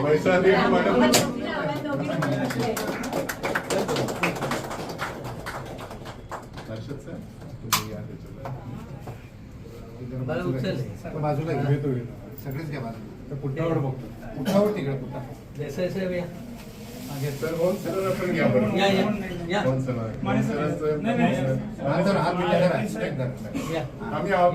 पैसा दे मॅडम. बाजूला घेतो सगळेच घ्या बाजूला पुठावर बघतो पुठावर तिकडे पुठा सर होम सर आपण घ्या बरं. होम सर आम्ही आहोत.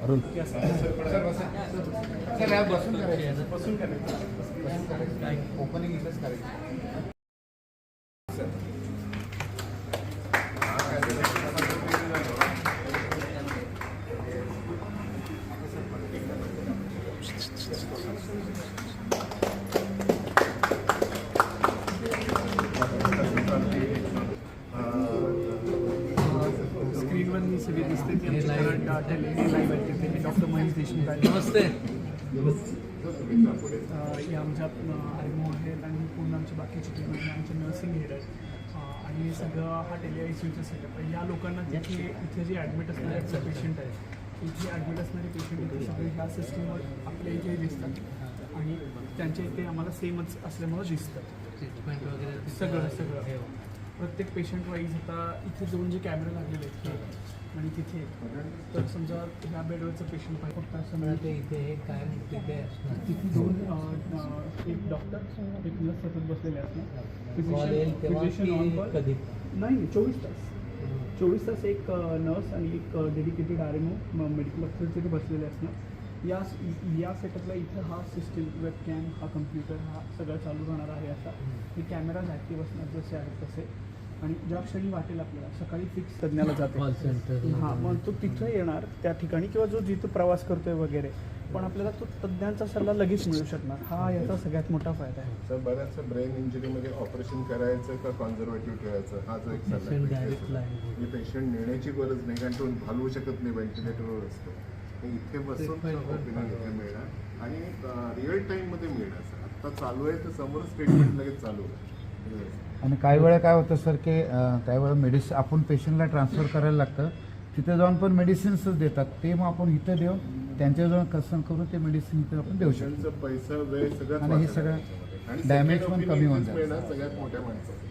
अरुण बसून करायचं ओपनिंग इथंच करायचं. स्क्रीनवर मी सगळे दिसते की लाईव्ह आहे तिथे डॉक्टर महेश देशमुख आहे. नमस्ते. हे आमच्या आयमो आहेत आणि पूर्ण आमची बाकीची टीम आहे. आमचे नर्सिंग हेड आहेत आणि सगळं हा टेलिआयसीयूचा सेटअप आहे. या लोकांना इथे जे ॲडमिट असणारे पेशंट आहेत इथे ॲडमिट असणारे पेशंट इथे सगळे ह्या सिस्टीमवर आपल्या इथे दिसतात आणि त्यांच्या इथे आम्हाला सेमच असल्यामुळं दिसतं ट्रीटमेंट वगैरे सगळं प्रत्येक पेशंट वाईज आता इथे दोन जे कॅमेरे लागलेले आहेत आणि तिथे तर समजा ह्या बेडवरचं पेशंट पाहिजे फक्त असं मिळते इथे काय तिथे दोन एक डॉक्टर एक नर्स सतत बसलेले असणार फिजिशियन ऑन कॉल कधी नाही 24 तास एक नर्स आणि एक डेडिकेटेड RMO मेडिकल ऑफिसर तिथे बसलेले असणार. या सेटअपला इथं हा सिस्टीम वेबकॅम हा कम्प्युटर हा सगळं चालू राहणार आहे. असा हे कॅमेराज ॲक्टिव्ह असणार जसे आहेत तसे आणि ज्या क्षणी वाटेल आपल्याला सकाळी फिक्स तज्ञाला जातो हां मग तो तिथं येणार त्या ठिकाणी किंवा जो जिथं प्रवास करतोय वगैरे पण आपल्याला तो तज्ञांचा सल्ला लगेच मिळू शकणार. हा याचा सगळ्यात मोठा फायदा आहे. सर बऱ्याचशा ब्रेन इंजुरीमध्ये ऑपरेशन करायचं का कॉन्झर्वेटिव्ह ठेवायचं हा जो एक सल्ला आहे. पेशंट नेण्याची गरज नाही कारण तो हलवू शकत नाही व्हेंटिलेटरवर असतो. इथे बसून ओपिनियन इथे मिळणार आणि रिअल टाईममध्ये मिळणार. सर आत्ता चालू आहे तर समोरच ट्रीटमेंट लगेच चालू आहे. आणि काही वेळा काय होतं सर की काही वेळा आपण पेशंटला ट्रान्सफर करायला लागतं तिथे जाऊन पण मेडिसिन्सच देतात ते मग आपण इथं देऊन त्यांच्याजवळ कन्सर्न करून ते मेडिसिन इथं आपण देऊ शकतो. पैसा वेळ सगळं आणि हे सगळं डॅमेज पण कमी होऊन जातं सगळ्यात मोठ्या माणसाचं.